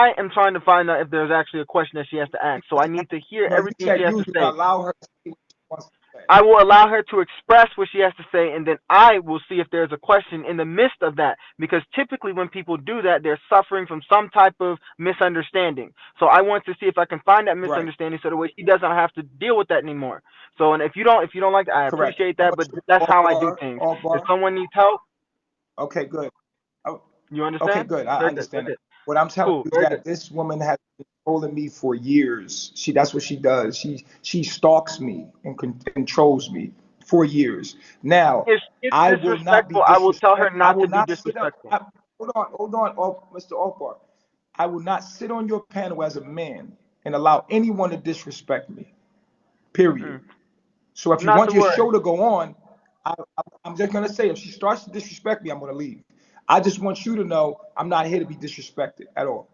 I am trying to find out if there's actually a question that she has to ask. So I need to hear No, you everything she can't has to use it. say. Allow her to say what she wants to say. I will allow her to express what she has to say, and then I will see if there's a question in the midst of that. Because typically, when people do that, they're suffering from some type of misunderstanding. So I want to see if I can find that Right. misunderstanding, so the way she doesn't have to deal with that anymore. So, and if you don't like that, I Correct. appreciate I'm that, gonna but show that's all how I do bar, things. all If bar. someone needs help, Okay, good. Oh, you okay, understand? good. I Very good. Very understand that. good. What I'm telling Cool. you is Very good. that this woman has been controlling me for years. That's what she does. She stalks me and controls me for years. Now, If it's I will not be disrespectful, I will tell her disrespect. I not will to be not sit up. disrespectful. Hold on, Mr. Alpar. I will not sit on your panel as a man and allow anyone to disrespect me. Period. Mm. So if you Not to want your worry. show to go on, I'm just gonna say if she starts to disrespect me, I'm gonna leave. I just want you to know I'm not here to be disrespected at all.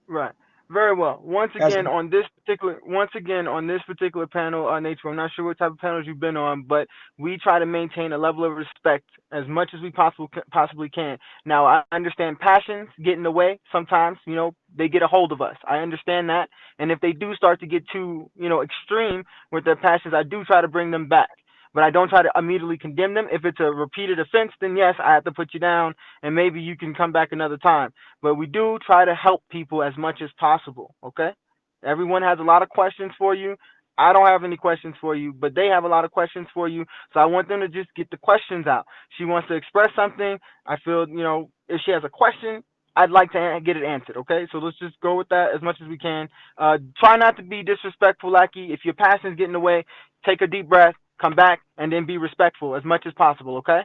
Right. Very well. As a Once again on this particular panel, Nature, I'm not sure what type of panels you've been on, but we try to maintain a level of respect as much as we possibly can. Now, I understand passions get in the way sometimes. They get a hold of us. I understand that, and if they do start to get too, extreme with their passions, I do try to bring them back. But I don't try to immediately condemn them. If it's a repeated offense, then yes, I have to put you down, and maybe you can come back another time, but we do try to help people as much as possible. Okay, everyone has a lot of questions for you. I don't have any questions for you, but they have a lot of questions for you. So I want them to just get the questions out. She wants to express something. I feel, if she has a question, I'd like to get it answered. Okay, so let's just go with that as much as we can. Try not to be disrespectful, Lackey. If your passion's getting in the way, take a deep breath, come back, and then be respectful as much as possible. Okay.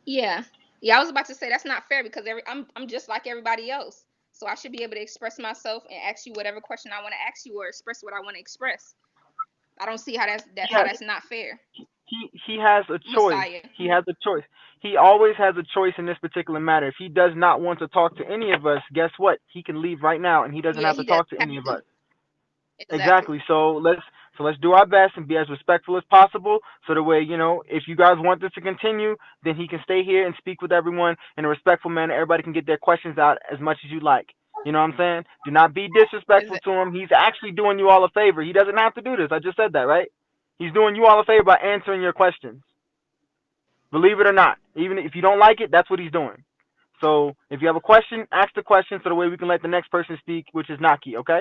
Yeah. Yeah, I was about to say that's not fair because I'm just like everybody else. So I should be able to express myself and ask you whatever question I want to ask you or express what I want to express. I don't see how Yeah, that's not fair. he has a choice. Messiah. He has a choice. He always has a choice in this particular matter. If he does not want to talk to any of us, guess what? He can leave right now, and he doesn't Yeah, have to he does talk to have any of to. us. Exactly. Exactly. So let's do our best and be as respectful as possible. So the way, if you guys want this to continue, then he can stay here and speak with everyone in a respectful manner. Everybody can get their questions out as much as you like. You know what I'm saying? Do not be disrespectful Exa- to him. He's actually doing you all a favor. He doesn't have to do this. I just said that, right? He's doing you all a favor by answering your questions. Believe it or not. Even if you don't like it, that's what he's doing. So if you have a question, ask the question so the way we can let the next person speak, which is Naki, okay?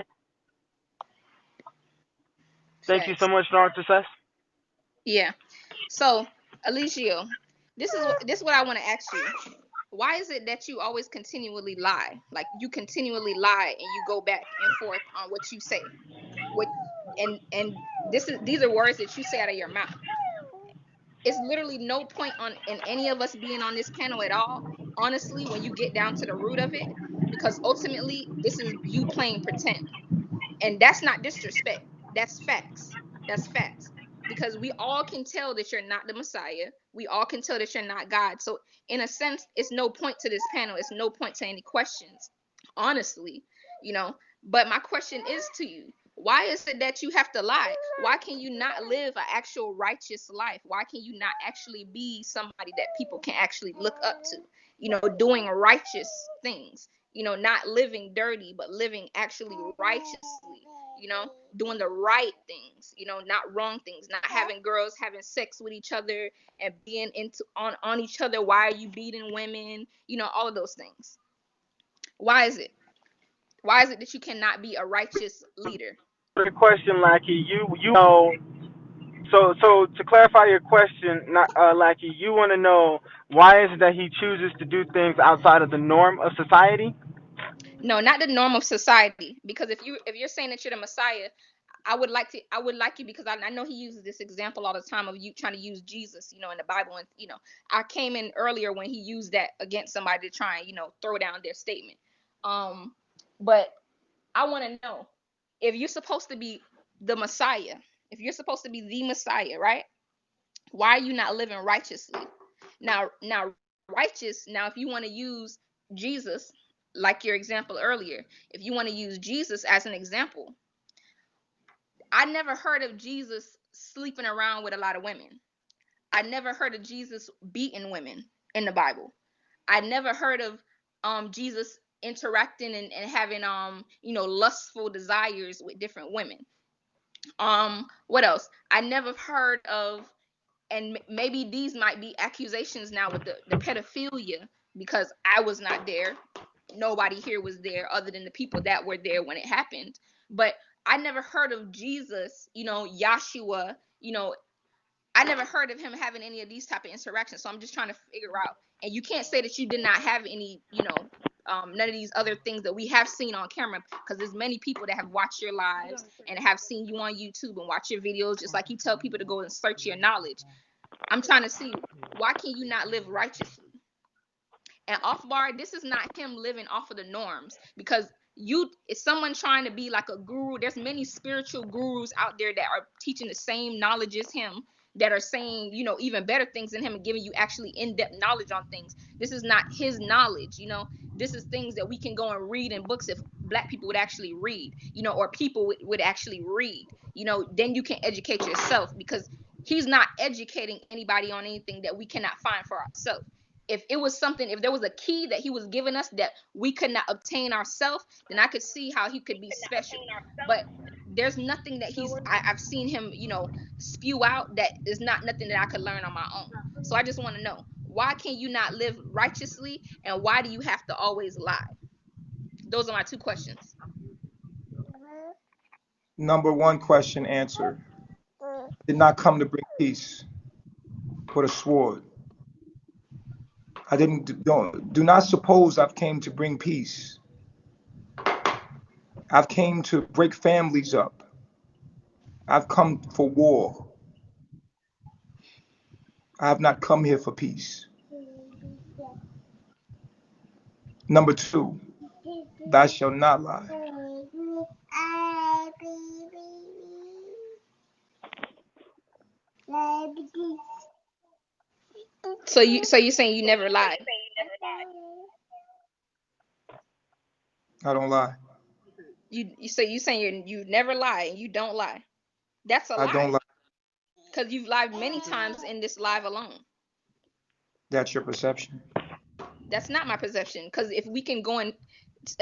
Thank you so Facts. much, Star Success. Yeah. So, Alicio, this is what I want to ask you. Why is it that you always continually lie? Like you continually lie and you go back and forth on what you say. What and these are words that you say out of your mouth. It's literally no point on in any of us being on this panel at all, honestly, when you get down to the root of it, because ultimately this is you playing pretend. And that's not disrespect. That's facts. That's facts. Because we all can tell that you're not the Messiah. We all can tell that you're not God. So in a sense, it's no point to this panel. It's no point to any questions. Honestly, you know. But my question is to you. Why is it that you have to lie? Why can you not live an actual righteous life? Why can you not actually be somebody that people can actually look up to? Doing righteous things, not living dirty, but living actually righteously, doing the right things, not wrong things, not having girls having sex with each other and being into on each other. Why are you beating women? All of those things. Why is it? Why is it that you cannot be a righteous leader? Good question, Lackey. You know. So to clarify your question, not Lackey, you want to know why is it that he chooses to do things outside of the norm of society? No, not the norm of society. Because if you're saying that you're the Messiah, I would like you because I know he uses this example all the time of you trying to use Jesus, in the Bible. And I came in earlier when he used that against somebody to try and throw down their statement. But I want to know, if you're supposed to be the Messiah, if you're supposed to be the Messiah, right? Why are you not living righteously? Now righteous. Now, if you want to use Jesus, like your example earlier, if you want to use Jesus as an example, I never heard of Jesus sleeping around with a lot of women. I never heard of Jesus beating women in the Bible. I never heard of Jesus interacting and having lustful desires with different women. What else? I never heard of, and maybe these might be accusations now with the pedophilia, because I was not there. Nobody here was there other than the people that were there when it happened. But I never heard of Jesus, Yahshua, I never heard of him having any of these type of interactions. So I'm just trying to figure out. And you can't say that you did not have any, none of these other things that we have seen on camera, because there's many people that have watched your lives and have seen you on YouTube and watch your videos, just like you tell people to go and search your knowledge. I'm trying to see, why can you not live righteously? And off bar, this is not him living off of the norms, because is someone trying to be like a guru. There's many spiritual gurus out there that are teaching the same knowledge as him, that are saying, even better things than him, and giving you actually in-depth knowledge on things. This is not his knowledge. This is things that we can go and read in books, if black people would actually read, or people would actually read, then you can educate yourself, because he's not educating anybody on anything that we cannot find for ourselves. If there was a key that he was giving us that we could not obtain ourselves, then I could see how he could be special. But there's nothing that I've seen him, spew out that is not nothing that I could learn on my own. So I just want to know, why can you not live righteously, and why do you have to always lie? Those are my two questions. Number one question answered. Did not come to bring peace, but a sword. I didn't. Do not suppose I've came to bring peace. I've came to break families up. I've come for war. I have not come here for peace. Number two, thou shalt not lie. So you're saying you never lied? I don't lie. You saying you never lie and you don't lie? That's a I don't lie, lie. because you've lied many times in this live alone. That's your perception. That's not my perception, because if we can go and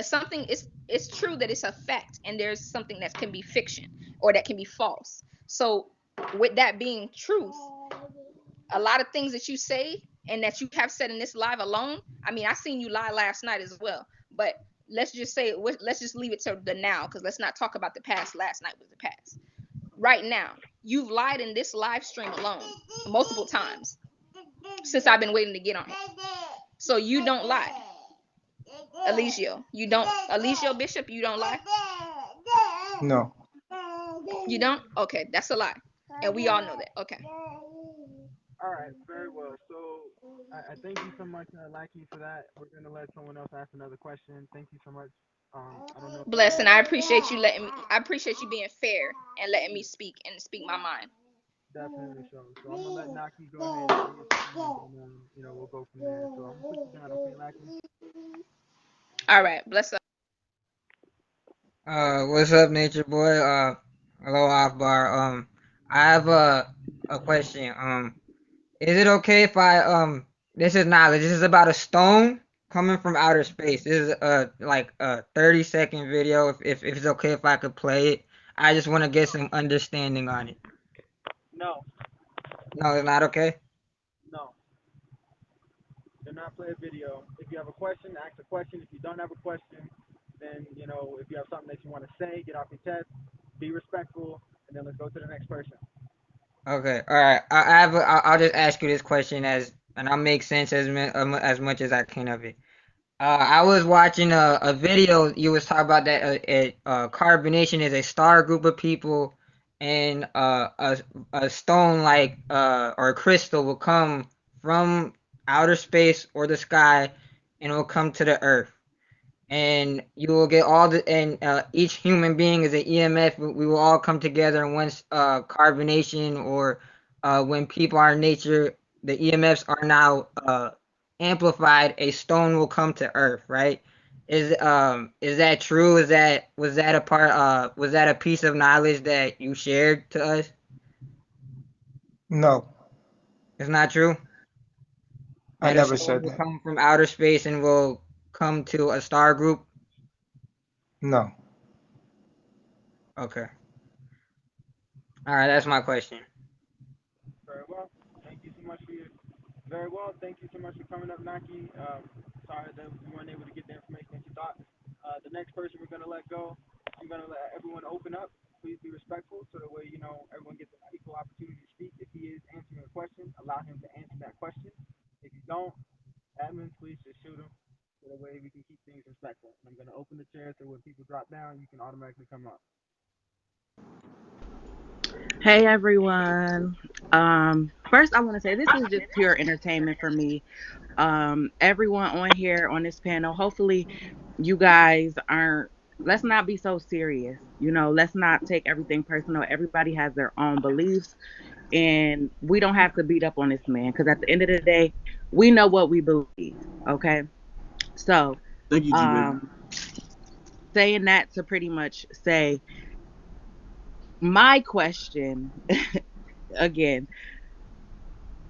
something, it's true that it's a fact, and there's something that can be fiction or that can be false. So with that being truth, a lot of things that you say and that you have said in this live alone, I mean, I seen you lie last night as well, but let's just leave it to the now, because let's not talk about the past. Last night was the past. Right now, you've lied in this live stream alone multiple times since I've been waiting to get on it. So you don't lie. Eligio, you don't. Eligio Bishop, you don't lie? No. You don't? Okay, that's a lie. And we all know that. Okay. All right, very well. So I thank you so much, Lackey, for that. We're going to let someone else ask another question. Thank you so much. I don't know. Bless, and I appreciate you being fair and letting me speak my mind. Definitely so. So I'm gonna let Naki go ahead and say his thing, and we'll go from there. So I'm gonna put you down, okay, Naki? All right, bless up. What's up, Nature Boy? Hello, Akbar. I have a question. Is it okay if this is knowledge. This is about a stone coming from outer space. This is like a 30-second video. If it's okay if I could play it, I just want to get some understanding on it. No. No, it's not okay. No. Do not play a video. If you have a question, ask a question. If you don't have a question, then if you have something that you want to say, get off your chest. Be respectful, and then let's go to the next person. Okay, all right. I'll just ask you this question and I'll make sense as much as I can of it. I was watching a video. You was talking about that carbonation is a star group of people, and a stone like or a crystal will come from outer space or the sky, and it will come to the earth, and you will get each human being is an EMF. We will all come together, and once carbonation or when people are in nature, the EMFs are now amplified, a stone will come to earth, right? Is that true? Was that a piece of knowledge that you shared to us? No. It's not true? I That a never stone said will that. come from outer space and will come to a star group? No. Okay. All right, that's my question. Very well. Thank you so much for your. Very well. Thank you so much for coming up, Naki. Sorry that you weren't able to get the information that you thought. The next person we're gonna let go. I'm gonna let everyone open up. Please be respectful, so that way everyone gets an equal opportunity to speak. If he is answering a question, allow him to answer that question. If you don't, admin, please just shoot him, so that way we can keep things respectful. I'm gonna open the chair so when people drop down, you can automatically come up. Hey everyone. First I want to say this is just pure entertainment for me. Everyone on here on this panel, hopefully you guys aren't let's not be so serious. Let's not take everything personal. Everybody has their own beliefs and we don't have to beat up on this man because at the end of the day, we know what we believe. Okay. So, Thank you, G baby. um, saying that to pretty much say my question again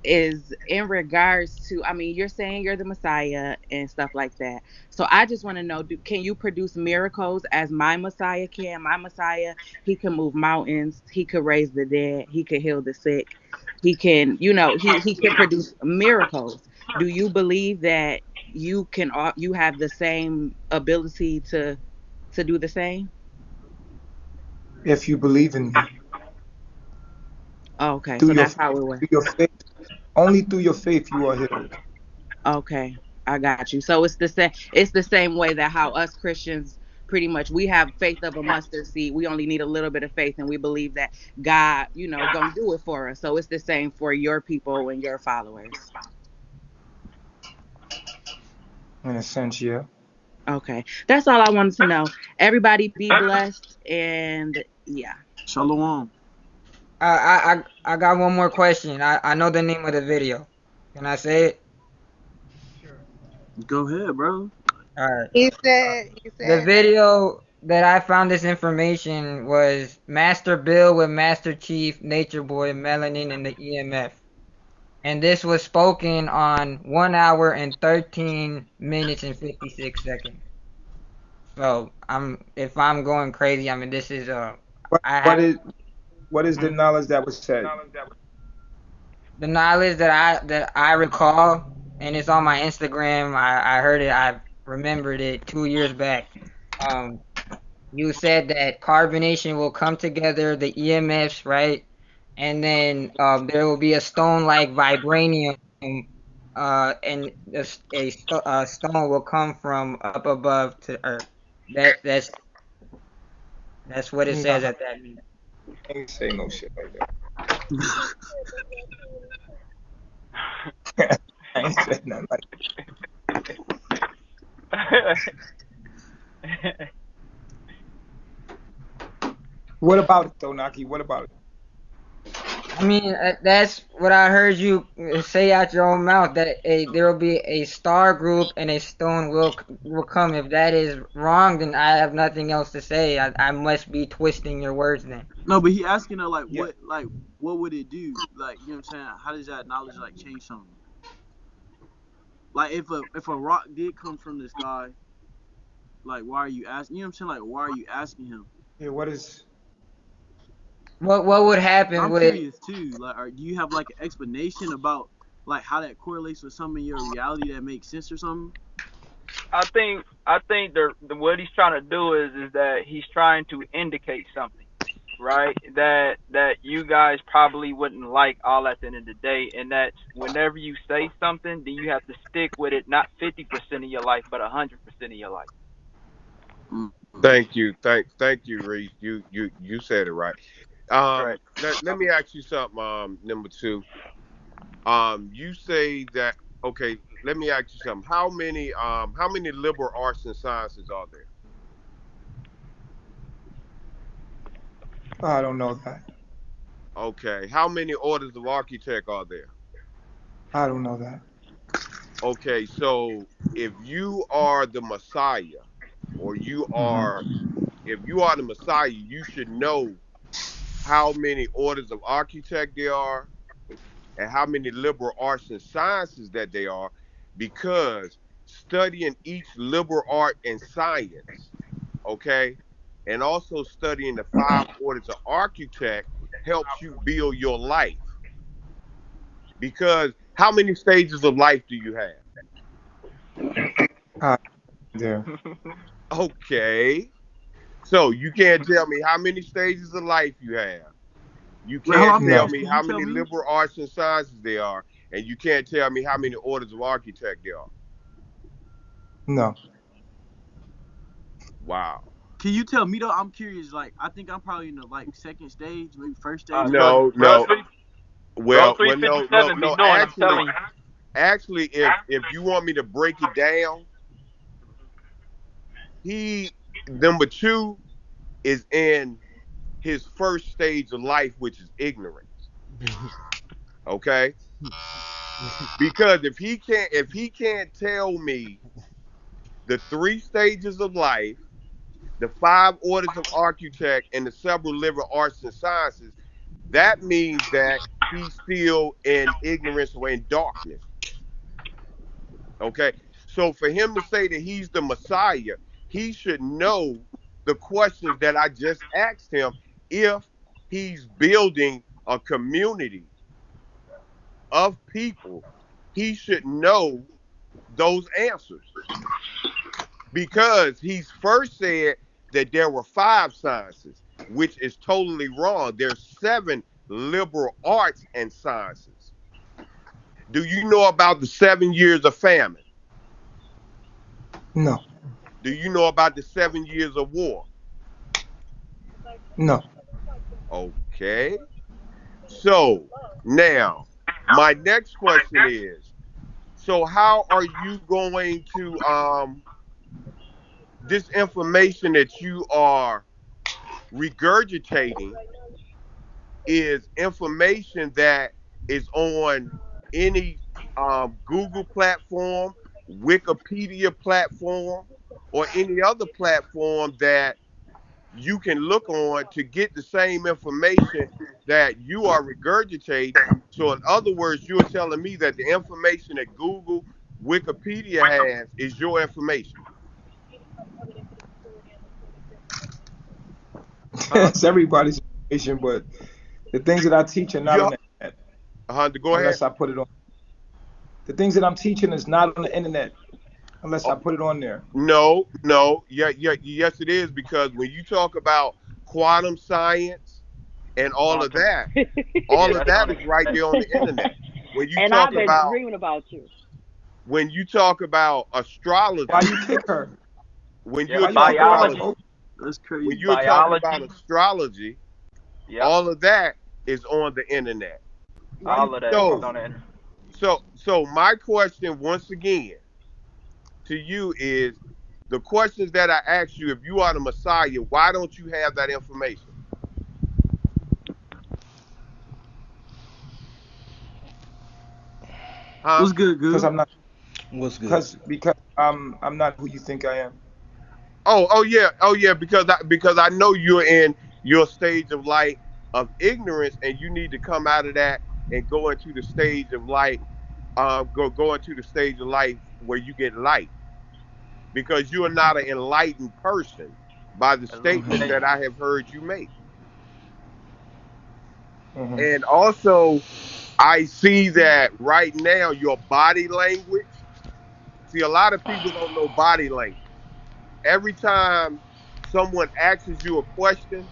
is in regards to, I mean, you're saying you're the Messiah and stuff like that. So I just want to know, can you produce miracles as my Messiah can? My Messiah, he can move mountains, he could raise the dead, he could heal the sick. He can, he can produce miracles. Do you believe that you have the same ability to do the same? If you believe in me, Oh, okay, through so your that's how it works. through your faith, only through your faith you are healed. Okay, I got you. So it's the same. It's the same way that how us Christians pretty much we have faith of a mustard seed. We only need a little bit of faith, and we believe that God, gonna do it for us. So it's the same for your people and your followers. In a sense, yeah. Okay, that's all I wanted to know. Everybody be blessed, and yeah. Shalom. I got one more question. I know the name of the video. Can I say it? Go ahead, bro. All right. The He said, video that I found this information was Master Bill with Master Chief, Nature Boy, Melanin, and the EMF. And this was spoken on 1 hour and 13 minutes and 56 seconds. So if I'm going crazy, I mean this is What I what have is what is the knowledge that was said? the knowledge that I recall, and it's on my Instagram. I heard it. I remembered it 2 years back. Um, you said that carbonation will come together, the EMFs, right? And then there will be a stone like vibranium, and a stone will come from up above to earth. That's what it Nah, says at that minute. I ain't say no shit like that. I ain't said nothing like that. What about it though, Naki? What about it? I mean, that's what I heard you say out your own mouth that there will be a star group and a stone will come. If that is wrong, then I have nothing else to say. I must be twisting your words then. No, but he asking her Yeah. like what would it do? Like, you know what I'm saying? How does that knowledge like change something? Like if a rock did come from the sky, like why are you asking? You know what I'm saying? Like why are you asking him? Yeah, what is What would happen I'm with curious too. Like, do you have like an explanation about like how that correlates with some of your reality that makes sense or something? I think the what he's trying to do is that he's trying to indicate something, right? That you guys probably wouldn't like all at the end of the day, and that whenever you say something, then you have to stick with it, not 50% of your life, but 100% of your life. Mm-hmm. Thank you, Reese. You said it right. Right. Let me ask you something. Number two. You say that. Okay. Let me ask you something. How many liberal arts and sciences are there? I don't know that. Okay. How many orders of architect are there? I don't know that. Okay. So if you are the Messiah, or Hmm. if you are the Messiah, you should know how many orders of architect there are and how many liberal arts and sciences that they are, because studying each liberal art and science, okay, and also studying the five orders of architect helps you build your life. Because how many stages of life do you have? Ah, there. Okay. So you can't tell me how many stages of life you have. You Wait, hold on, can't I'm tell No, confused. me Can you how tell many me? liberal arts and sciences there are, and you can't tell me how many orders of architect there are. no. Wow. Can you tell me though? I'm curious. Like, I think I'm probably in the like second stage, maybe first stage of So, life. No, bro, no. bro, Well, no, no, 357 be no. knowing. I'm telling you. Actually, if you want me to break it down, he number two is in his first stage of life, which is ignorance. Okay, because if he can't tell me the three stages of life, the five orders of architect, and the several liberal arts and sciences, that means that he's still in ignorance or in darkness. Okay. So for him to say that he's the Messiah, he should know the questions that I just asked him if he's building a community of people. He should know those answers because he's first said that there were five sciences, which is totally wrong. There's seven liberal arts and sciences. Do you know about the 7 years of famine? No, Do you know about the 7 years of war? no. Okay. So now, my next question is, so how are you going to this information that you are regurgitating is information that is on any Google platform, Wikipedia platform, or any other platform that you can look on to get the same information that you are regurgitating. So, in other words, you're telling me that the information that Google, Wikipedia has is your information. Huh? It's everybody's information, but the things that I teach are not You, on the internet go ahead. unless I put it on. The things that I'm teaching is not on the internet unless I Oh, put it on there. no, no, yeah, yeah, yes, it is because when you talk about quantum science and Quantum. all Yeah, of that's that on it. is right there on the internet. When you And I've talk been about dreaming about you. when you talk about Why astrology, you kick her? when Yep. you're Why you talking kick her about out, Biology. Hope? That's when crazy. you're talking about Biology. astrology, Yep. all of that is on the internet. Why you All of kick that her is So, off? on the internet. so my question once again to you is the questions that I asked you. If you are the Messiah, why don't you have that information? Huh? What's good, Because good? I'm not. What's good? Because I'm not who you think I am. Oh yeah, because I know you're in your stage of light of ignorance, and you need to come out of that and go into the stage of light, go into the stage of life where you get light, because you are not an enlightened person by the statements Hmm. that Illumination. I have heard you make. Hmm. And also, I see that right now your body language. See, a lot of people don't know body language. Every time someone asks you a question,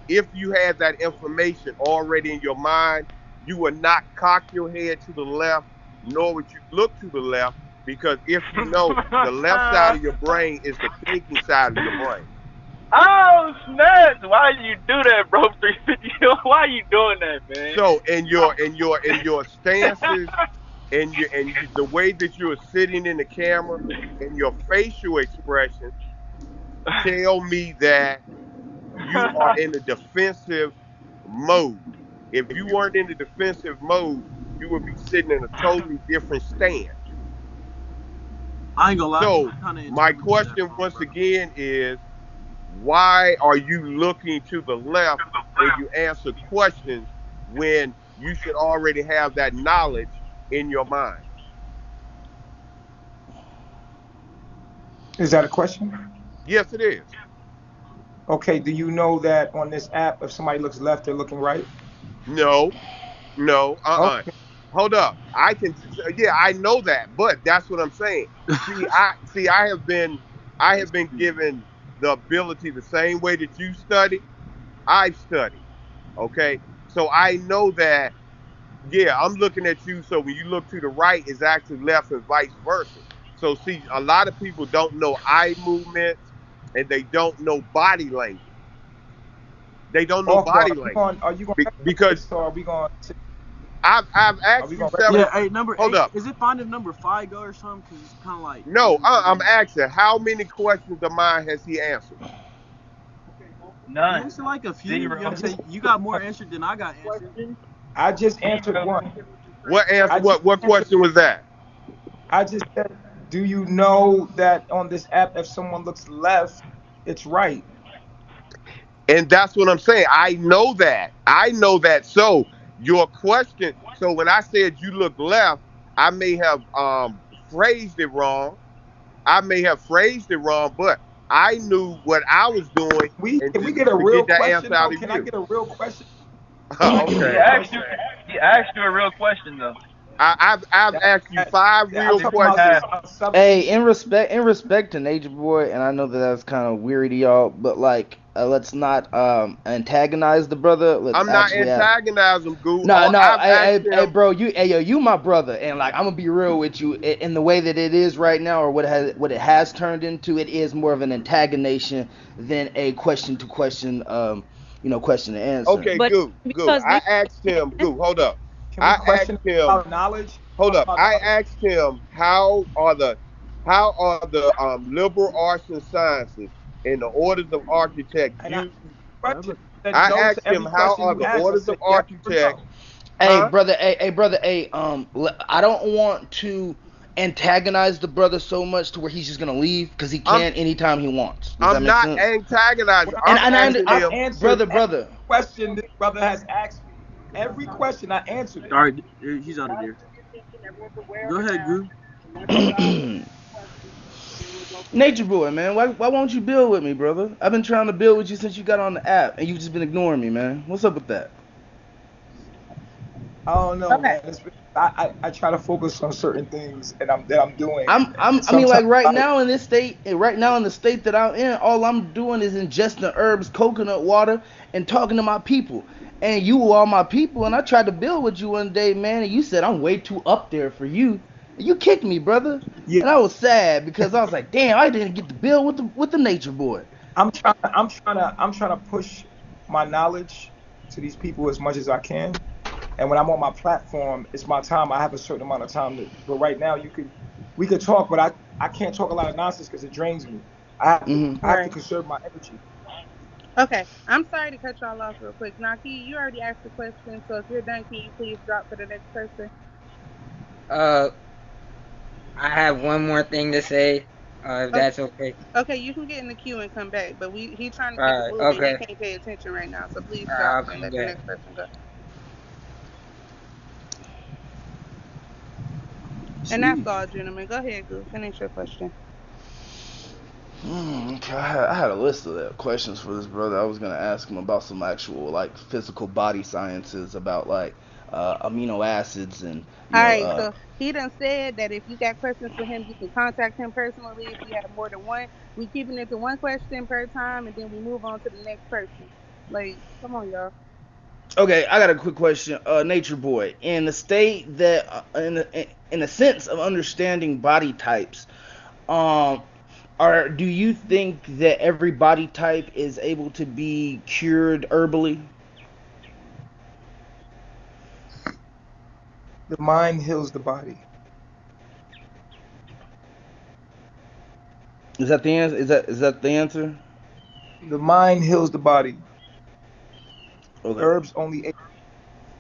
if you had that information already in your mind, you would not cock your head to the left, nor would you look to the left, because if you know the left side of your brain is the thinking side of your brain. Oh snaps! Why you do that, bro? 350. Why you doing that, man? So in your stances and the way that you're sitting in the camera and your facial expression tell me that you are in a defensive mode. If you weren't in the defensive mode, you would be sitting in a totally different stance. I ain't gonna lie. I So, kind of my interpreted that question wrong, once bro. again is why are you looking to the left when you answer questions when you should already have that knowledge in your mind? Is that a question? Yes, it is. Okay, do you know that on this app, if somebody looks left, they're looking right? No, no, Okay. hold up. I can, yeah, I know that, but that's what I'm saying. I have been given the ability the same way that you study. I've studied. Okay, so I know that. Yeah, I'm looking at you. So when you look to the right, is actually left, and vice versa. So see, a lot of people don't know eye movements, and they don't know body language. They don't know Off ball. body language Are you going to answer because this, or are we going to? I've Are asked we you going to several. Yeah, regular? hey, number Hold 8. up. Is it fine if number 5 go or something? Because it's kind of like No, getting to I'm be. asking how many questions of mine has he answered? He None. answered like a few. You know what Zero. I'm I just saying? You got more answered than I got answered. I just answered Zero. one. What answer? I just What answered. question was that? I just said, do you know that on this app, if someone looks left, it's right? And that's what I'm saying. I know that. I know that. So your question. So when I said you look left, I may have phrased it wrong. I may have phrased it wrong, but I knew what I was doing, and Can we get a to real get that answer question though? out of Can I you. get a real question? Can I get a He Okay. real asked question? you. He asked you a real question though. I've That, asked you five I'm real talking You about have. questions. a substance. Hey, in respect to Nature Boy, and I know that that's kind of weird to y'all, but like, let's not antagonize the brother. Let's I'm not actually ask. antagonizing Goo. No, Or no, I've asked hey, him. bro, you my brother, and like, I'm gonna be real with you. In the way that it is right now, or what it has turned into, it is more of an antagonization than a question to question, question and answer. Okay, But Goo. because I nature asked him. Goo, hold up. Can we I question asked him. about knowledge? Hold up. About I knowledge? asked him how are the liberal arts and sciences and the orders of architect And I used. question said I no to asked him every how question are you the asked. I orders said of yes or architect, no. huh? Hey, brother, hey, I don't want to antagonize the brother so much to where he's just gonna leave because he I'm can anytime he wants. Does that I'm make not sense? antagonizing. What And I'm and I, asking I've him. answered every brother. question this brother has asked me. Every question I answered it. All right, he's out of there. Go ahead, Goo. Nature Boy, man, why won't you build with me, brother? I've been trying to build with you since you got on the app, and you've just been ignoring me, man. What's up with that? I don't know, okay, man. I try to focus on certain things and I'm doing, and I mean, sometimes like right now in the state that I'm in, all I'm doing is ingesting herbs, coconut water, and talking to my people. And you were all my people, and I tried to build with you one day, man, and you said I'm way too up there for you. And you kicked me, brother. yeah. And I was sad because I was like, damn, I didn't get to build with the Nature Boy. I'm trying to push my knowledge to these people as much as I can. And when I'm on my platform, it's my time. I have a certain amount of time to. But right now, we could talk, but I can't talk a lot of nonsense because it drains me. Hmm. I have to right. conserve my energy. Okay, I'm sorry to cut y'all off real quick. Naki, you already asked the question, so if you're done, can you please drop for the next person? Uh, I have one more thing to say. If Okay, that's okay. okay, you can get in the queue and come back, but he trying to All keep it right. moving. He Okay. can't pay attention right now, so please All right. drop I'll and come let the back. next person go. And that's Sweet. all, gentlemen. Go ahead, Goo. Finish your question. Okay, I had a list of questions for this brother. I was gonna ask him about some actual like physical body sciences about like amino acids and All right, so he done said that if you got questions for him, you can contact him personally. If you have more than one, we keeping it to one question per time, and then we move on to the next person. Like, come on, y'all. Okay, I got a quick question. Nature Boy, in the state that in the sense of understanding body types, um, do you think that every body type is able to be cured herbally? The mind heals the body. Is that the answer? Is that the answer? The mind heals the body. Okay. Herbs only aid,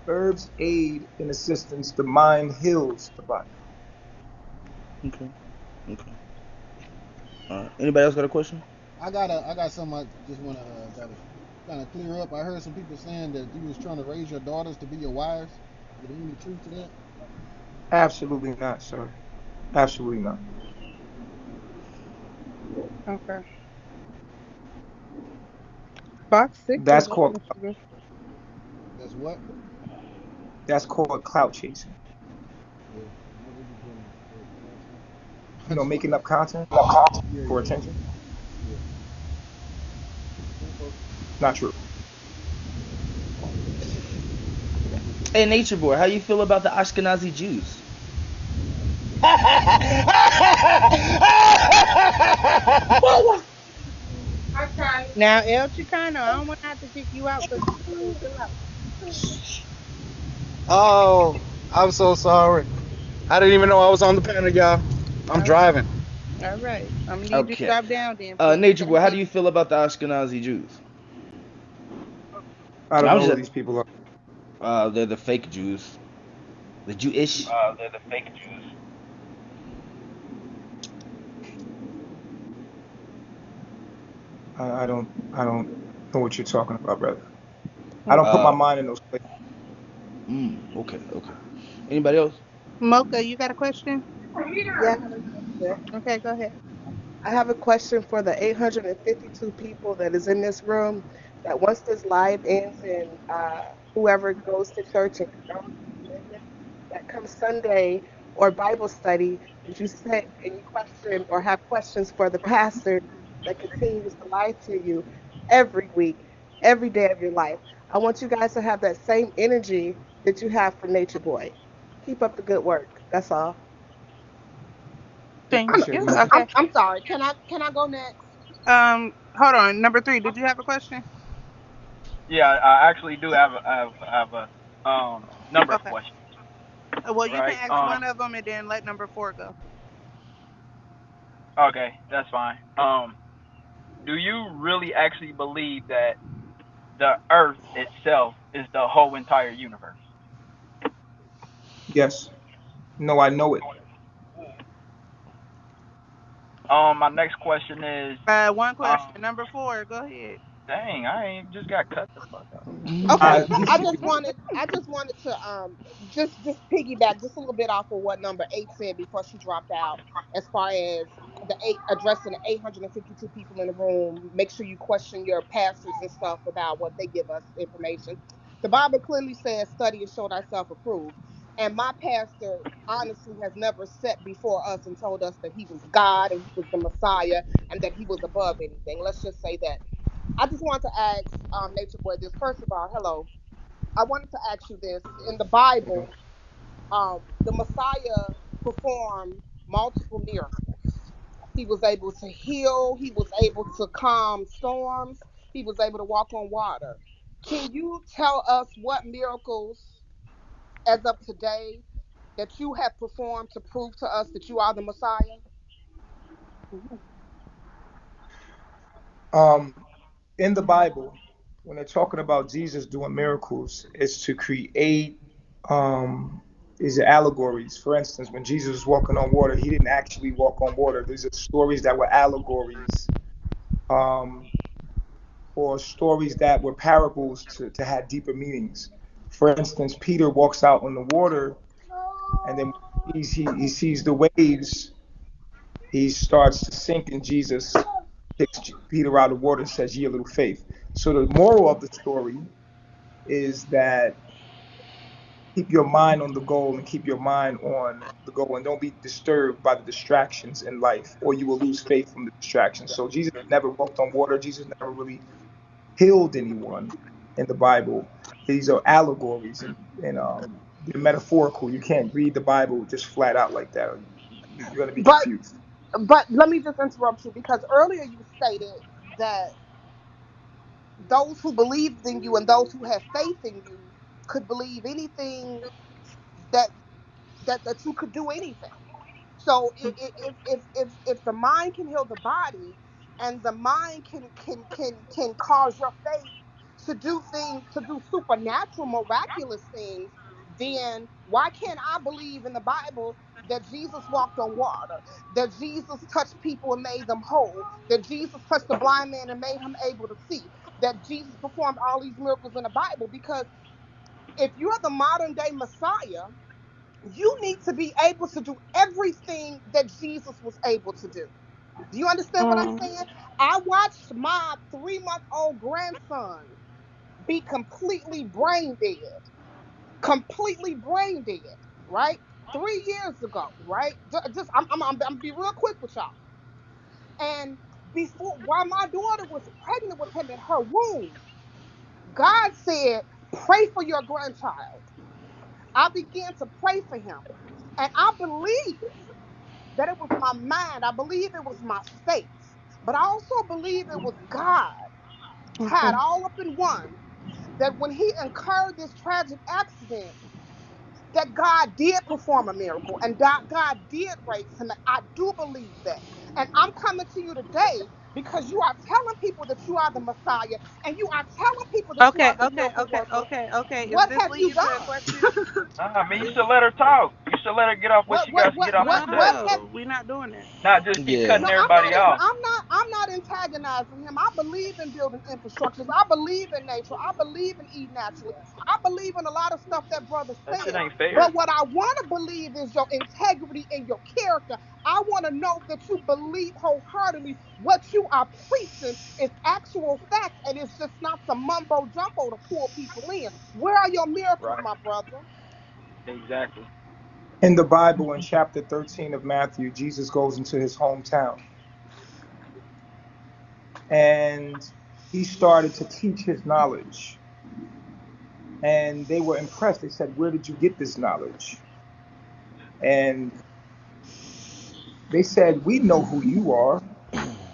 herbs aid in assistance. The mind heals the body. Okay. Okay. Anybody else got a question? I got something I just want to kind of clear up. I heard some people saying that you was trying to raise your daughters to be your wives. Is there any truth to that? Absolutely not, sir. Absolutely not. Okay. Fox 6 is That's up called there, sugar. That's what? clout chasing. Yeah. What they be doing? Content. You I know, just want making to. up content Yeah, for yeah, attention. yeah. Okay. Not true. Hey, Nature Boy, how you feel about the Ashkenazi Jews? Now, El Chicano, I don't want to have to kick you out because you chill out. Oh, I'm so sorry. I didn't even know I was on the panel, y'all. I'm All right. driving. All right. I'm going to need you to Okay. drop down then, please. Nature Boy, Thank how you. do you feel about the Ashkenazi Jews? I don't I'm know who just, these people are. they're the fake Jews, the Jewish. They're the fake Jews. I don't know what you're talking about, brother. I don't Okay. put my Uh, mind in those places. okay, okay. Anybody else? Mocha, you got a question? Yeah, I have a question. Okay, go ahead. I have a question for the 852 people that is in this room. That once this live ends and whoever goes to church and goes to religion, that comes Sunday or Bible study, that you sit and you question or have questions for the pastor that continues to lie to you every week, every day of your life. I want you guys to have that same energy that you have for Nature Boy. Keep up the good work. That's all. Thank Appreciate it, you. Mocha. Okay. I'm sorry. Can I go next? Hold on. Number 3, did you have a question? Yeah, I actually do have a number of Okay. questions, Well, you can right? ask one of them and then let number 4 go. Okay, that's fine. Do you really actually believe that the Earth itself is the whole entire universe? Yes. No, I know it. My next question is, One question. um, Number 4, go ahead. dang, I ain't just got cut the fuck off. Okay, He's I just wanted to just piggyback just a little bit off of what number 8 said before she dropped out, as far as the eight addressing the 852 people in the room. Make sure you question your pastors and stuff about what they give us information. The Bible clearly says, "Study and show thyself approved." And my pastor honestly has never sat before us and told us that he was God and he was the Messiah and that he was above anything. Let's just say that. I just wanted to ask Nature Boy this. First of all, hello. I wanted to ask you this. In the Bible, the Messiah performed multiple miracles. He was able to heal, he was able to calm storms, he was able to walk on water. Can you tell us what miracles, as of today, that you have performed to prove to us that you are the Messiah? um in the Bible, when they're talking about Jesus doing miracles, it's to create is allegories. For instance, when Jesus was walking on water, he didn't actually walk on water. These are stories that were allegories, um, or stories that were parables to have deeper meanings. For instance, Peter walks out on the water, and then he sees the waves. He starts to sink, and Jesus picks Peter out of the water and says, "Ye of little faith." So the moral of the story is that keep your mind on the goal and keep your mind on the goal, and don't be disturbed by the distractions in life, or you will lose faith from the distractions. So Jesus never walked on water. Jesus never really healed anyone in the Bible. These are allegories, and they're metaphorical. You can't read the Bible just flat out like that. Or you're going to be But confused. but let me just interrupt you because earlier you stated that those who believed in you and those who have faith in you could believe anything that that you could do anything. So if the mind can heal the body, and the mind can cause your faith to do things, to do supernatural, miraculous things, then why can't I believe in the Bible that Jesus walked on water, that Jesus touched people and made them whole, that Jesus touched the blind man and made him able to see, that Jesus performed all these miracles in the Bible? Because if you're the modern day Messiah, you need to be able to do everything that Jesus was able to do. Do you understand what I'm Mm. saying? I watched my 3-month-old grandson be completely brain dead, right? 3 years ago, right? Just I'm gonna be real quick with y'all. And before, while my daughter was pregnant with him in her womb, God said, "Pray for your grandchild." I began to pray for him, and I believe that it was my mind. I believe it was my faith, but I also believe it was God tied Okay. all up in one. That when he incurred this tragic accident, that God did perform a miracle and God did raise him. And I do believe that. And I'm coming to you today because you are telling people that you are the Messiah and you are telling people that you Okay. are the Okay. miracle Okay. worker. Okay. Okay. Is What this have you leading to a done? question? I mean, you Is should let her talk. You should let her get off what she got to get off her chest. Have no? We're not doing that. Not just keep Yeah. cutting everybody off. I'm not antagonizing him. I believe in building infrastructures. I believe in nature. I believe in eating naturally. I believe in a lot of stuff that brother That shit said. ain't fair. But what I want to believe is your integrity and your character. I want to know that you believe wholeheartedly what you are preaching is actual fact and it's just not some mumbo jumbo to pull people in. Where are your miracles, Right. my brother? Exactly. In the Bible, in chapter 13 of Matthew, Jesus goes into his hometown and he started to teach his knowledge. And they were impressed. They said, "Where did you get this knowledge?" And they said, "We know who you are.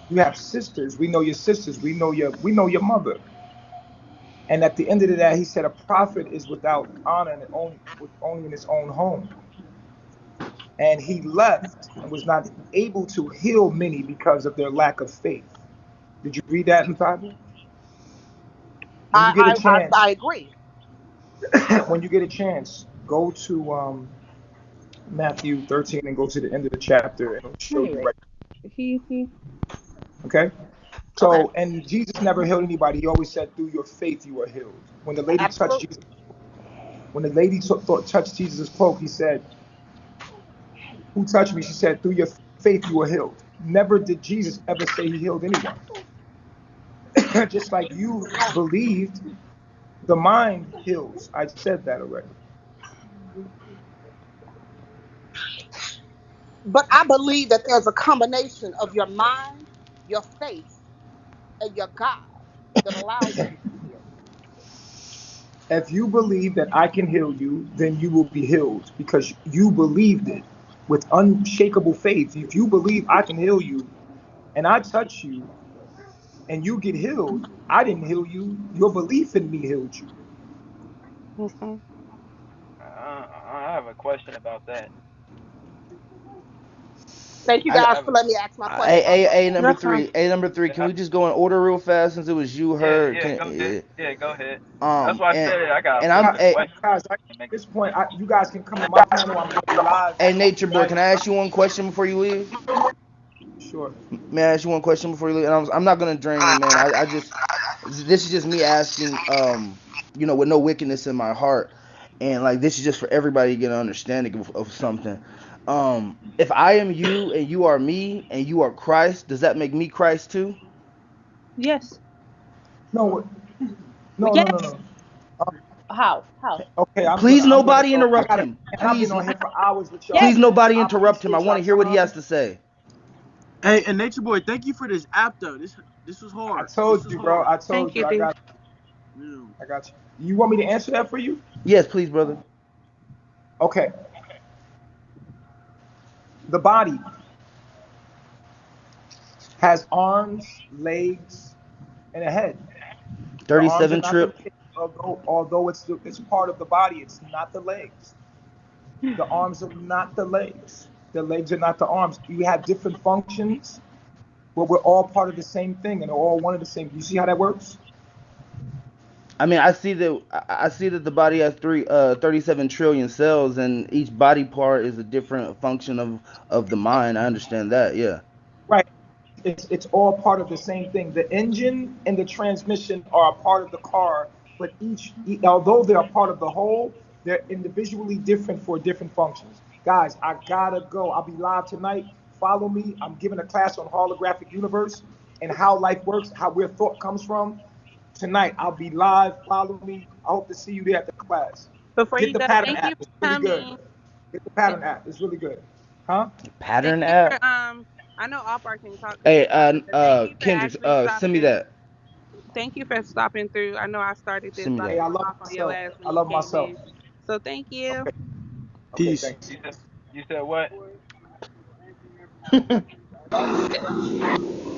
You have sisters. We know your sisters. We know your mother." And at the end of the day, he said, "A prophet is without honor and only in his own home." And he left and was not able to heal many because of their lack of faith. Did you read that in the Bible? When you get a chance, I agree. when you get a chance, go to Matthew 13 and go to the end of the chapter, and it'll show you Anyway, right. he. Okay. Okay. So, and Jesus never healed anybody. He always said, "Through your faith, you are healed." When the lady touched Absolutely. Jesus, when the lady touched Jesus' cloak, he said, "Who touched me?" She said, "Through your faith, you are healed." Never did Jesus ever say he healed anyone. Just like you believed, the mind heals. I said that already. But I believe that there's a combination of your mind, your faith, and your God that allows you to be healed. If you believe that I can heal you, then you will be healed because you believed it with unshakable faith. If you believe I can heal you and I touch you and you get healed, I didn't heal you. Your belief in me healed you. Mm-hmm. I have a question about that. Thank you I, I guys have for a, letting me ask my question. I love A y'all. number That's fine. three. A number three. Can we just go in order real fast since it was you yeah, heard? yeah, go ahead. Yeah, go ahead. That's Um why I and said I got and a list I'm of a questions Guys, at to make. this point, you guys can come to my panel. I'm going to be live a nature boy. tonight. Can I ask you one question before you leave? Sure. May I ask you one question before you leave? And I'm not gonna drain you, man. I just this is just me asking, with no wickedness in my heart, and like this is just for everybody to get an understanding of something. If I am you and you are me and you are Christ, does that make me Christ too? Yes. No, no, no, no, Yes. no. How? How? Okay, Please, I'm gonna nobody go. I interrupt gotta. him. And I've been Please, on here for hours with Yes. y'all. please, nobody I interrupt him. I appreciate want y'all to hear what he has time. to say. Hey, and Nature Boy, thank you for this app though. This was I hard. This told was you, bro. hard. I Thank told you, you. I D. got. Yeah. I got you. You want me to answer that for you? Yes, please, brother. Okay. The body has arms, legs, and a head. The arms are 37 not the trip. legs, although it's part of the body. It's not the legs. The arms are not the legs. The legs are not the arms. You have different functions, but we're all part of the same thing and they're all one of the same. You see how that works? I mean, I see that the body has 37 trillion cells, and each body part is a different function of the mind. I understand that. Yeah. Right. It's all part of the same thing. The engine and the transmission are a part of the car, but although they are part of the whole, they're individually different for different functions. Guys, I gotta go. I'll be live tonight. follow me. I'm giving a class on holographic universe and how life works, how where thought comes from. Tonight I'll be live. Follow me. I hope to see you there at the class. Before Get you the go, pattern thank app. you It's for really good. coming. Get the pattern app. It's really good. Huh? Thank Pattern you for app. I know Off can talk because Hey, he's talking, but thank you for Kendrick, actually send me stopping. that. Thank you for stopping through. I know I started this Send me by Hey, that. I going love off on your myself. ass I when you love came myself. in. So thank you. Okay. Okay. Peace. Thanks. You said what?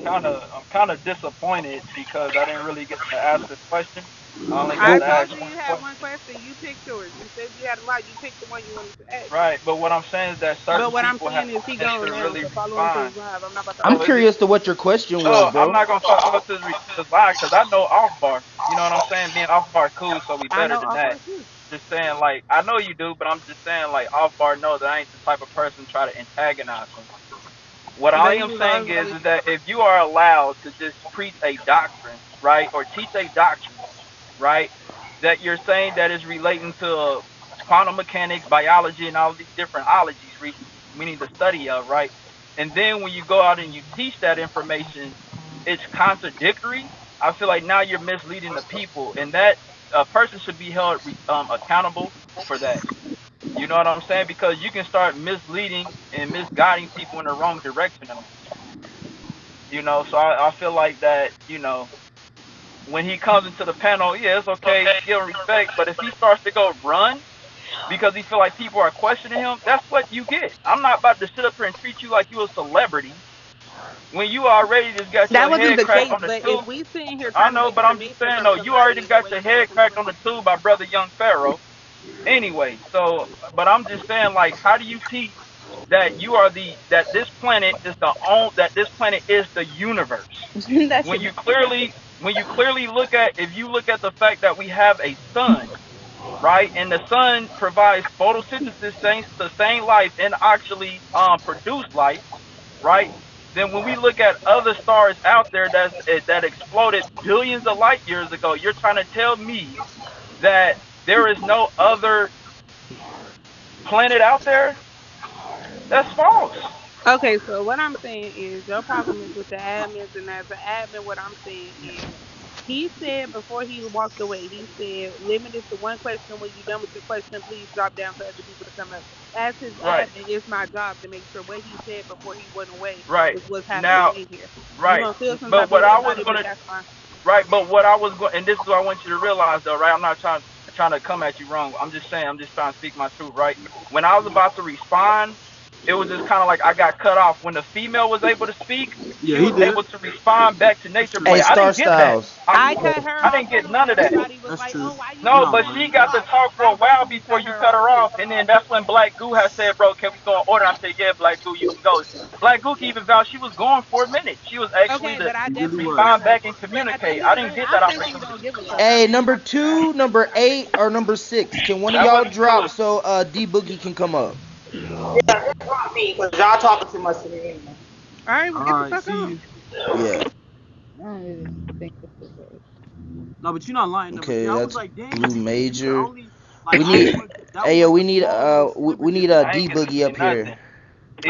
I'm kind of disappointed because I didn't really get to ask a question. I only got I to Well, told ask you one you had one question. question. You picked yours. You said you had a lot. You picked the one you wanted to ask. Right, but what I'm saying is that But certain what I'm people have saying is he yet gone to now, really so follow him to respond. his live. I'm not about to I'm Oh, is argue. he? curious to what your question was, Oh, I'm bro. not gonna talk about this live because I know off bar. You know what I'm saying? Being off bar cool, so we I better know than off that. too. Just saying, like I know you do, but I'm just saying, like off bar know that I ain't the type of person to try to antagonize him. What I But he am was saying already. is that if you are allowed to just preach a doctrine, right, or teach a doctrine, right, that you're saying that is relating to quantum mechanics, biology, and all these different ologies, meaning the study of, right, and then when you go out and you teach that information, it's contradictory. I feel like now you're misleading the people, and that a person should be held accountable for that. You know what I'm saying? Because you can start misleading and misguiding people in the wrong direction in life. So I feel like that, when he comes into the panel, yeah, it's okay, give him respect. But if he starts to go run because he feel like people are questioning him, that's what you get. I'm not about to sit up here and treat you like you a celebrity when you already just got That your wasn't head the cracked case. on the But if tube. we sitting here I trying to know, make but I'm just information saying from though, you already somebody, the got way your you doing head it cracked was on the tube by brother Young Pharaoh. Anyway, so but I'm just saying, like, how do you teach that this planet is that this planet is the universe that when shit. you clearly look at, if you look at the fact that we have a sun, right, and the sun provides photosynthesis, sustain life, and actually produce life, right? Then when we look at other stars out there that exploded billions of light years ago, you're trying to tell me that there is no other planet out there? That's false. Okay, so what I'm saying is your problem is with the admins, and as an admin, what I'm saying is he said before he walked away, he said, limit it to one question. When you're done with your question, please drop down for other people to come up. As his Right, admin, it's my job to make sure what he said before he went away right. is what's happening Now, in here. You right. gonna feel some But type of what way I about was it, but gonna that's fine. Right, but what I was going, and this is what I want you to realize, though, right? I'm not trying to come at you wrong. I'm just saying, I'm just trying to speak my truth, right? When I was about to respond, it was just kind of like I got cut off. When the female was able to speak, she Yeah, he was did. able to respond back to That's Nature true. Boy. Hey, I Star didn't get that. Styles. I cut her I off didn't get too, none and of that. everybody was That's like, true. "Oh, why you No, You're keep not but cutting lying. she people got to off?" talk for I a while verbally before cut you her cut off her too. off, and then that's when Black Goo had said, "Bro, can we go in order?" I said, "Yeah, Black Goo, you can go." Black Goo can even vouch she was going for a minute. She was actually Okay, to but I He really definitely cut respond was. her. back and But at the communicate. end of I the didn't day, get I that think you opportunity. don't give a fuck. I Hey, think number 2, number 8, or number 6. Can one of That y'all wasn't drop true. so D Boogie can come up? Me, because y'all talking too much to me anyway. all right, well All get the right, fuck see on. you. Yeah. I don't really think this is No, but you're not lying. Number Okay, three. I was that's like, dang, Blue you could Major. only like We I need didn't want that was Hey yo, like we the need small little we sliver need a I difference. D ain't get to Boogie say up here. nothing.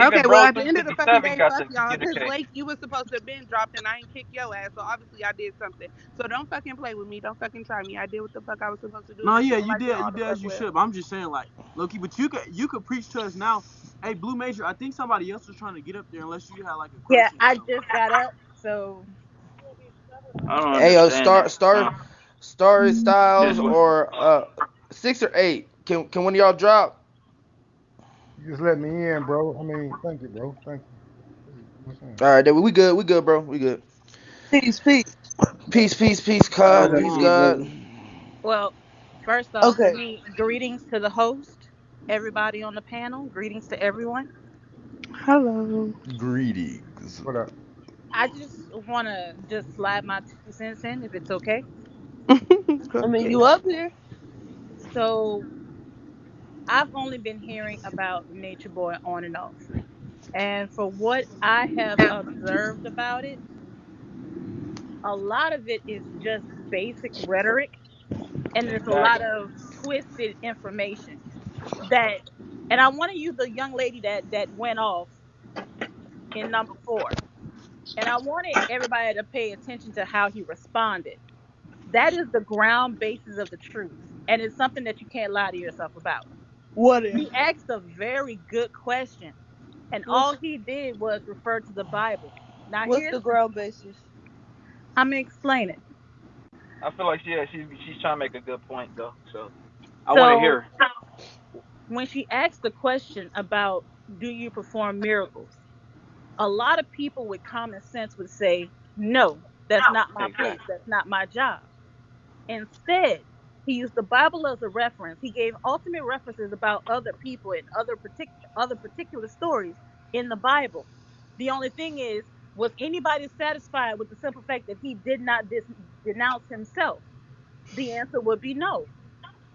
Okay, Even well Bro at the end of the fucking 357 day, got fuck to y'all, because communicate. Blake, you was supposed to have been dropped and I ain't kick your ass. So obviously I did something. So don't fucking play with me. Don't fucking try me. I did what the fuck I was supposed to do, and No, you yeah, feel like doing you all the did fuck as you well. should. But I'm just saying, like, Loki, but you could preach to us now. Hey, Blue Major, I think somebody else was trying to get up there unless you had like a Yeah, question or I something. just got up, so I don't Hey yo, understand that. Star Just Styles what? or 6 or 8. Can one of y'all drop? You just let me in, bro. I mean, thank you, bro. Thank you. You know what I'm saying? All right, then we good, bro. We good. Peace, peace. Peace, Right God, peace, on. God. well, first off, let Okay. me greetings to the host, everybody on the panel. Greetings to everyone. Hello. Greetings. What up? I just want to just slide my 2 cents in, if it's okay. I mean, you up here? So I've only been hearing about Nature Boy on and off, and for what I have observed about it, a lot of it is just basic rhetoric, and there's a Facts. lot of twisted information that. And I want to use the young lady that went off. in number 4. And I wanted everybody to pay attention to how he responded. That is the ground basis of the truth. And it's something that you can't lie to yourself about. What is? He asked a very good question. And What's all he did was refer to the Bible. Now what's here's the ground basis? I'm gonna explain it. I feel like she's trying to make a good point though. So I want to So hear. when she asked the question about do you perform miracles, a lot of people with common sense would say, no, that's not my place. Exactly. That's not my job. Instead, he used the Bible as a reference. He gave ultimate references about other people and other particular stories in the Bible. The only thing is, was anybody satisfied with the simple fact that he did not denounce himself? The answer would be no.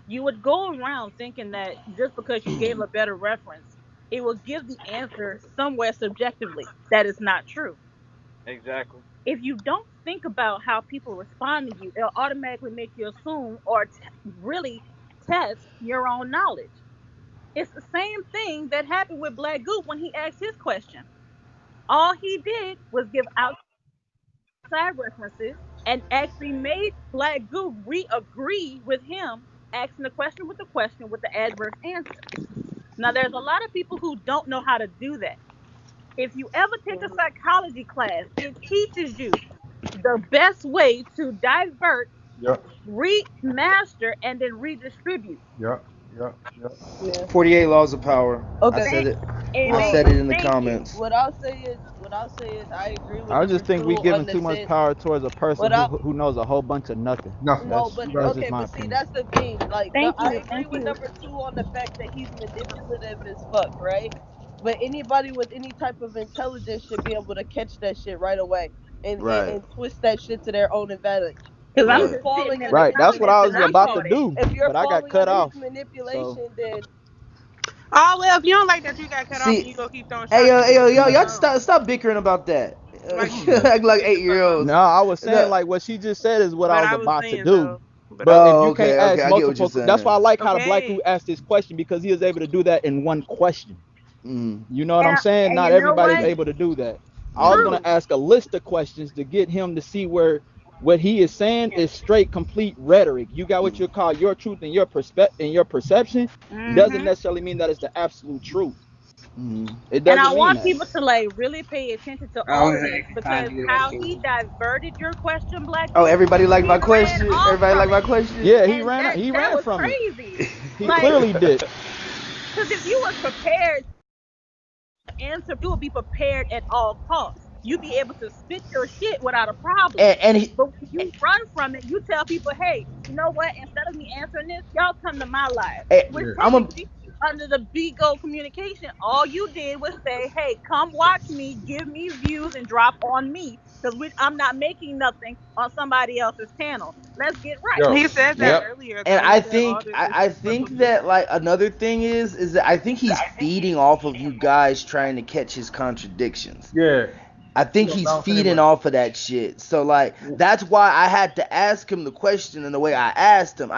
You would go around thinking that just because you gave a better reference, it will give the answer somewhere subjectively. That is not true. Exactly. If you don't think about how people respond to you, it'll automatically make you assume or really test your own knowledge. It's the same thing that happened with Black Goop when he asked his question. All he did was give outside references and actually made Black Goop re-agree with him asking the question with the adverse answer. Now, there's a lot of people who don't know how to do that. If you ever take a psychology class, it teaches you the best way to divert, Yep. remaster, and then redistribute. Yep. Yep. Yep. Yeah. 48 laws of power. I Okay. said it. It I Well, said ain't it in the thank you. comments. what I'll say is I agree with I number just think we two on giving the too much sense. power towards a person What I who knows a whole bunch of nothing. Nothing. No, That's but You guys. just okay, my but see, opinion. that's the thing. Like, no, Thank I you. agree Thank with you. number two on the fact that he's manipulative as fuck, right? But anybody with any type of intelligence should be able to catch that shit right away and, and, Right. and twist that shit to their own advantage. Because If I'm you're Right. just sitting falling in the under Right. his That's what comments I and was I'm about to manipulation, caught it. do, if you're but I got falling cut under his off. So manipulation, then Oh well, if you don't like that you got cut off and See, you go keep throwing hey shots yo, at hey me, yo, then yo, that's y'all on. stop bickering about that. Like Yeah. Act like get the fuck on. 8-year-olds. no, I was saying No. like what she just said is what I But was I was about to saying do. though. But But if Oh, you okay. can't okay, okay. ask I get what you're multiple, that's why I saying. like how the black Okay. dude asked this question because he is able to do that in one question. Mm, You know what I'm saying? And Not you know everybody's what? able to do that. I was mm. gonna True. ask a list of questions to get him to see where what he is saying is straight, complete rhetoric. You got what you call your truth and your perception doesn't Hmm. necessarily mean that it's the absolute truth. Mm. It And I doesn't mean want that. people to like really pay attention to I all was of this trying because to do that how he too. diverted your question, Black Oh, Goose, everybody like he my ran question? off Everybody like from my it. question? Yeah, And he that ran was from it. crazy. He Like, clearly did. because if you was prepared to answer, you would be prepared at all costs. You'd be able to spit your shit without a problem. And he, But when you run from it, you tell people, hey, you know what? Instead of me answering this, y'all come to my live. Which Yeah. I'm a technically, under the Bigo communication, all you did was say, hey, come watch me, give me views, and drop on me. Because I'm not making nothing on somebody else's channel. Let's get right. Yo. He said that and, Yep. earlier and though. He I said all think this I, is I for think that publicity. like another thing is that I think he's feeding off of you guys trying to catch his contradictions. Yeah. I think You know, he's bounce feeding anyway. off of that shit. So like that's why I had to ask him the question in the way I asked him.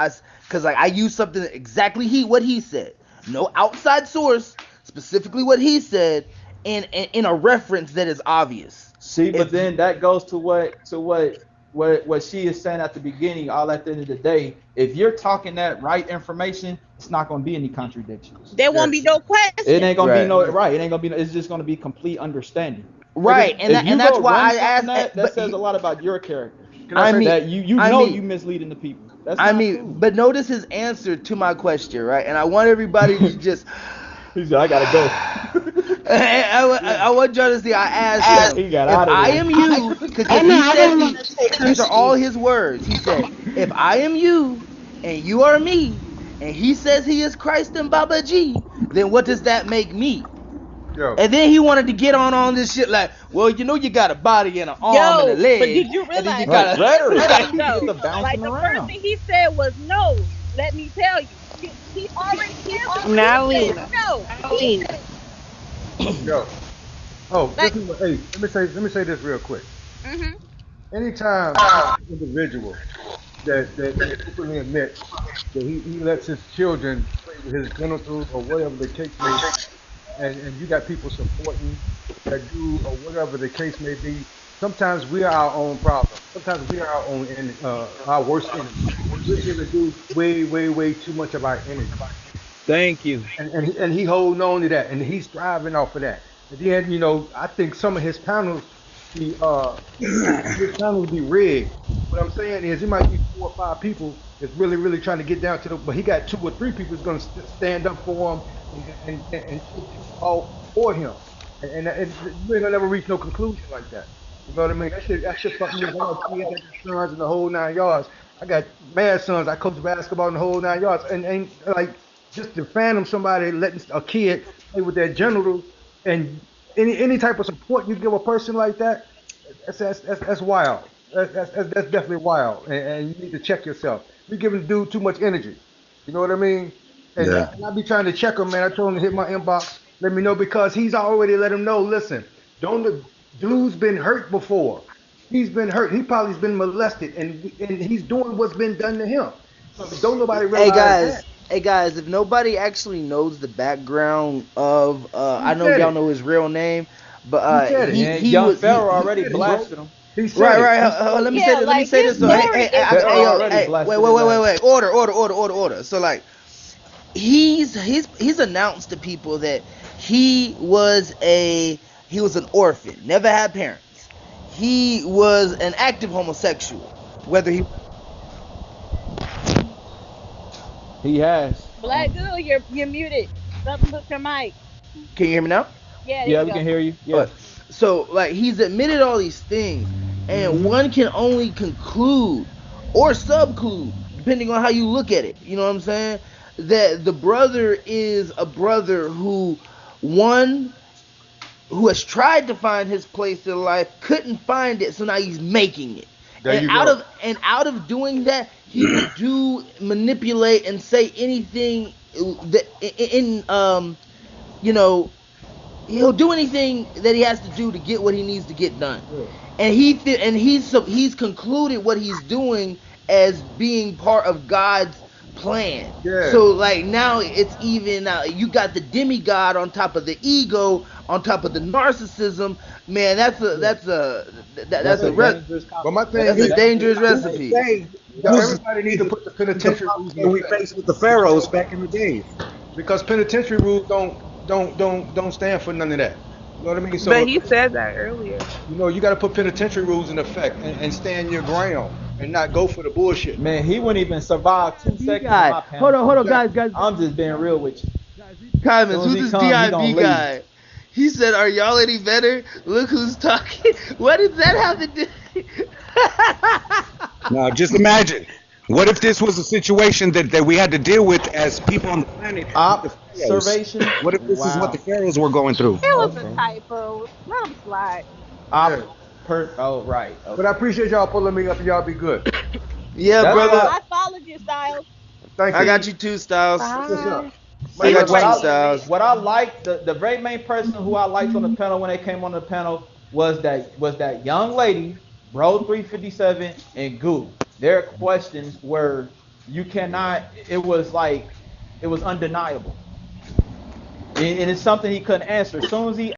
Cause like I used something exactly what he said. No outside source, specifically what he said, in a reference that is obvious. See, but If then that goes to what she is saying at the beginning. All at the end of the day, if you're talking that right information, it's not going to be any contradictions. There Yeah. won't be no It question. ain't gonna be right, no right. It ain't gonna be. It's just gonna be complete understanding. right, and If you that's go why run I from asked. that, that But says a lot about your character. Can I I say? mean, That you I know you mean, misleading the people. That's I not mean, cool. but notice his answer to my question, right? And I want everybody to just. He said, "I gotta go." I want y'all to see. I asked him, He got if out of I there. am you, because he said these are all his words. He said, if I am you and you are me, and he says he is Christ and Baba G, then what does that make me? Yo. And then he wanted to get on this shit like, well, you know, you got a body and an arm and a Yo, but leg, did you and then you realize Right, he gotta answered rhetoric. that Get though? the Like bouncing the first around. thing he said was no. Let me tell you, he already answered what he now said. Lena. No, Yo. Oh, like, just hey, let me say this real quick. hmm Anytime you see an individual that openly admits that he lets his children play with his genitals or whatever the case may be, and you got people supporting that dude or whatever the case may be. Sometimes we are our own problem. Sometimes we are our worst enemy. We're giving dudes way too much of our energy, Thank you. and he holding on to that, and he's thriving off of that. At the end, I think some of his panels be his panels be rigged. What I'm saying is, he might be 4 or 5 people that's really trying to get down to the, but he got 2 or 3 people that's going to stand up for him and all for him, and you ain't gonna never reach no conclusion like that. You know what I mean? That shit fucked me up. I got kids, I got sons in the whole 9 yards. I got mad sons. I coach basketball in the whole 9 yards, and ain't like just to fathom somebody letting a kid play with their genitals and any type of support you give a person like that, that's wild. That's definitely wild, and you need to check yourself. You're giving the dude too much energy. You know what I mean? Yeah. And I be trying to check him, man. I told him to hit my inbox, let me know because he's already let him know. Listen, don't the dude's been hurt before. He's been hurt. He probably's been molested, and he's doing what's been done to him. So don't nobody Hey realize guys, that. hey guys, if nobody actually knows the background of, He I know said y'all it. know his real name, but He said it. And he young was Pharaoh He already said it, bro. blasted him. He said right, it. right. He said it. Let me say Yeah, this. Let me like say his this. So, story is Pharaoh hey, yo, already hey, crazy. blasted wait, his wait, wait, ass. wait. Order. So like, he's announced to people that he was an orphan, never had parents. He was an active homosexual. Whether he He has. Black girl, you're muted. Something with your mic. can you hear me now? Yeah, there Yeah, you we go. can hear you. Yeah. But so like he's admitted all these things, and Mm-hmm. one can only conclude or subclude, depending on how you look at it. You know what I'm saying? That the brother is a brother one, who has tried to find his place in life, couldn't find it, so now he's making it. There you go. Out of doing that, he will do manipulate and say anything that you know he'll do anything that he has to do to get what he needs to get done. Yeah. And he's concluded what he's doing as being part of God's plan. Yeah. So like now it's even you got the demigod on top of the ego, on top of the narcissism. Man, Yeah. That's that's a a But but dangerous but my that's thing that's a a is, dangerous dangerous Who's to recipe. combination. say? Who's to everybody say need to put the the penitentiary rules in problem that we effect faced with the pharaohs back in the day? because penitentiary rules don't stand for none of that. You know what I mean? But So he said that earlier. you got to put penitentiary rules in effect and stand your ground and not go for the bullshit. Man, he wouldn't even survive 2 seconds on Guy, my hold panel. on, Exactly. guys. I'm just being real with you. As Comments. soon as Who's he this come, he gonna DIB leave. guy? He said, "Are y'all any better? Look who's talking." What does that have to do? Now, just imagine. What if this was a situation that we had to deal with as people on the planet with the pharaohs? Observation. What if this is what the Wow. pharaohs were going through? It was a Okay. typo. Let him slide. Yeah. Oh, right. But I Okay. appreciate y'all pulling me up and y'all be good. Yeah, That's brother. why. I followed you, Styles. Thank I you. got you too, Styles. That's what's Bye. up. I Much See got love you to what too, I y'all. Styles. what I liked the very main person who I liked on the panel when they came on the panel was that young lady, Bro 357 and Goo. Their questions were you cannot. It was undeniable, and it's something he couldn't answer. As soon as he